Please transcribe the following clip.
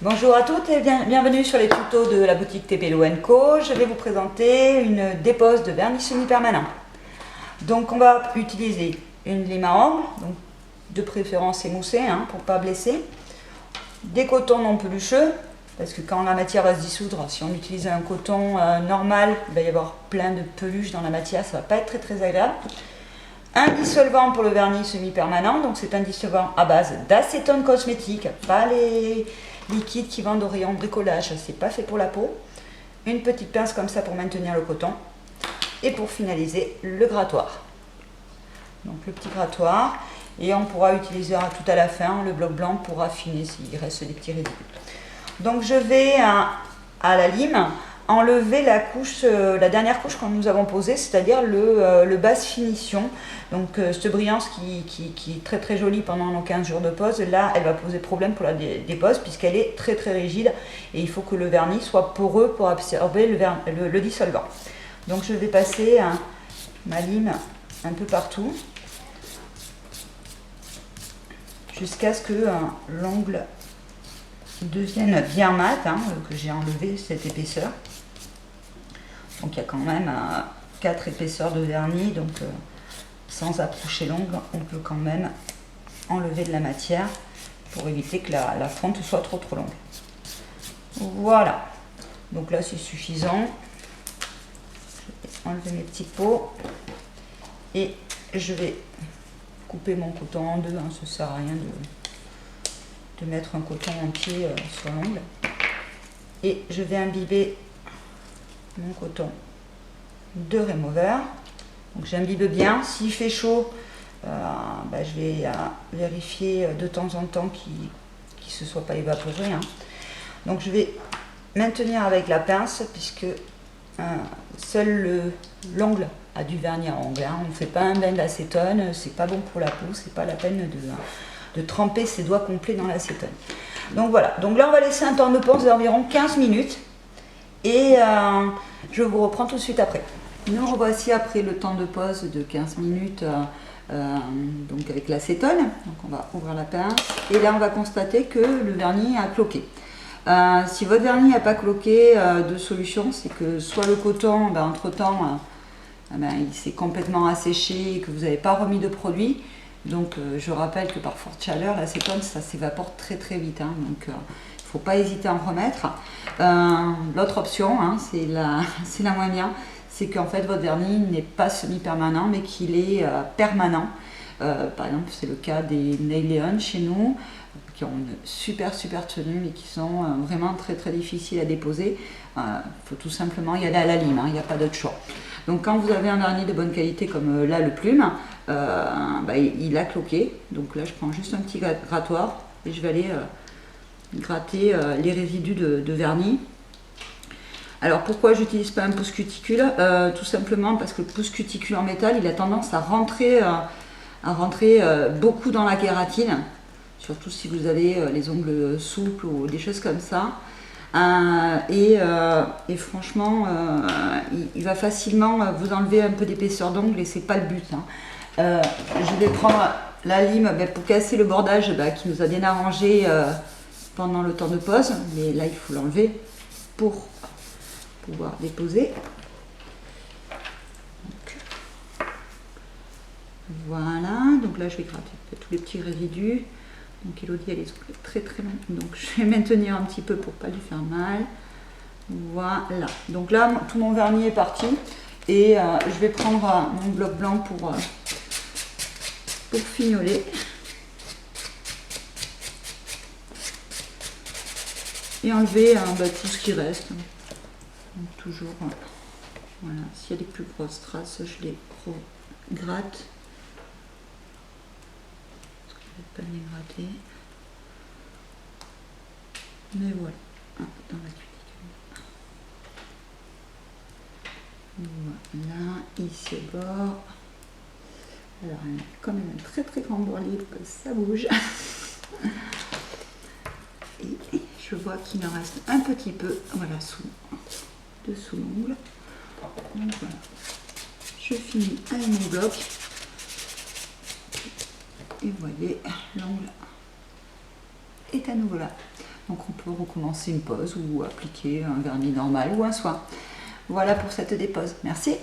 Bonjour à toutes et bienvenue sur les tutos de la boutique Tepelo & Co. Je vais vous présenter une dépose de vernis semi-permanent. Donc on va utiliser une lime à ongles, donc de préférence émoussée pour ne pas blesser, des cotons non pelucheux, parce que quand la matière va se dissoudre, si on utilise un coton normal, il va y avoir plein de peluches dans la matière, ça ne va pas être très agréable. Un dissolvant pour le vernis semi-permanent, donc c'est un dissolvant à base d'acétone cosmétique, pas les liquides qui vendent au rayon bricolage, c'est pas fait pour la peau. Une petite pince comme ça pour maintenir le coton. Et pour finaliser, le grattoir. Donc le petit grattoir, et on pourra utiliser tout à la fin le bloc blanc pour affiner s'il reste des petits résidus. Donc je vais à la lime enlever la couche, la dernière couche que nous avons posée, c'est-à-dire le base finition. Donc cette brillance qui est très jolie pendant nos 15 jours de pose, là elle va poser problème pour la dépose puisqu'elle est très rigide et il faut que le vernis soit poreux pour absorber le dissolvant. Donc je vais passer ma lime un peu partout jusqu'à ce que l'ongle devienne bien mat, que j'ai enlevé cette épaisseur. Donc il y a quand même 4 épaisseurs de vernis, donc sans approcher l'ongle, on peut quand même enlever de la matière pour éviter que la fonte soit trop longue. Voilà, donc là c'est suffisant. Je vais enlever mes petits pots et je vais couper mon coton en deux, ça ne sert à rien de mettre un coton entier sur l'ongle. Et je vais imbiber mon coton de remover. Donc j'imbibe bien. S'il fait chaud, je vais vérifier de temps en temps qu'il ne se soit pas évaporé. Donc je vais maintenir avec la pince puisque seul l'ongle a du vernis à ongles. On ne fait pas un bain d'acétone, c'est pas bon pour la peau, c'est pas la peine de tremper ses doigts complets dans l'acétone. Donc voilà, donc là on va laisser un temps de pause d'environ 15 minutes et je vous reprends tout de suite après. Nous revoici après le temps de pause de 15 minutes donc avec l'acétone. Donc on va ouvrir la pince et là on va constater que le vernis a cloqué. Si votre vernis n'a pas cloqué, deux solutions, c'est que soit le coton, entre temps, il s'est complètement asséché et que vous n'avez pas remis de produit. Donc je rappelle que par forte chaleur, l'acétone ça s'évapore très vite. Donc il ne faut pas hésiter à en remettre. L'autre option, c'est la moins bien, c'est qu'en fait votre vernis n'est pas semi-permanent mais qu'il est permanent. Par exemple, c'est le cas des Nail Leon chez nous, qui ont une super tenue mais qui sont vraiment très difficiles à déposer. Il faut tout simplement y aller à la lime, il n'y a pas d'autre choix. Donc quand vous avez un vernis de bonne qualité comme là le plume, il a cloqué. Donc là je prends juste un petit grattoir et je vais aller gratter les résidus de vernis. Alors pourquoi j'utilise pas un pouce cuticule? Tout simplement parce que le pouce cuticule en métal il a tendance à rentrer beaucoup dans la kératine, surtout si vous avez les ongles souples ou des choses comme ça. Et franchement il va facilement vous enlever un peu d'épaisseur d'ongle et c'est pas le but. Je vais prendre la lime pour casser le bordage qui nous a bien arrangé pendant le temps de pause, mais là il faut l'enlever pour pouvoir déposer. Donc, voilà, donc là je vais gratter tous les petits résidus. Donc Elodie elle est très longue, donc je vais maintenir un petit peu pour pas lui faire mal. Voilà, donc là tout mon vernis est parti et je vais prendre mon bloc blanc pour fignoler. Et enlever tout ce qui reste. Donc toujours, voilà, s'il y a des plus grosses traces, je les gratte. Pas les gratter, mais voilà, dans la cuticule. Voilà, ici au bord. Alors il y a quand même un très grand bord libre que ça bouge. Et je vois qu'il me reste un petit peu, voilà, dessous l'ongle. Donc voilà, je finis avec mon bloc. Et vous voyez, l'ongle est à nouveau là. Donc on peut recommencer une pose ou appliquer un vernis normal ou un soin. Voilà pour cette dépose. Merci.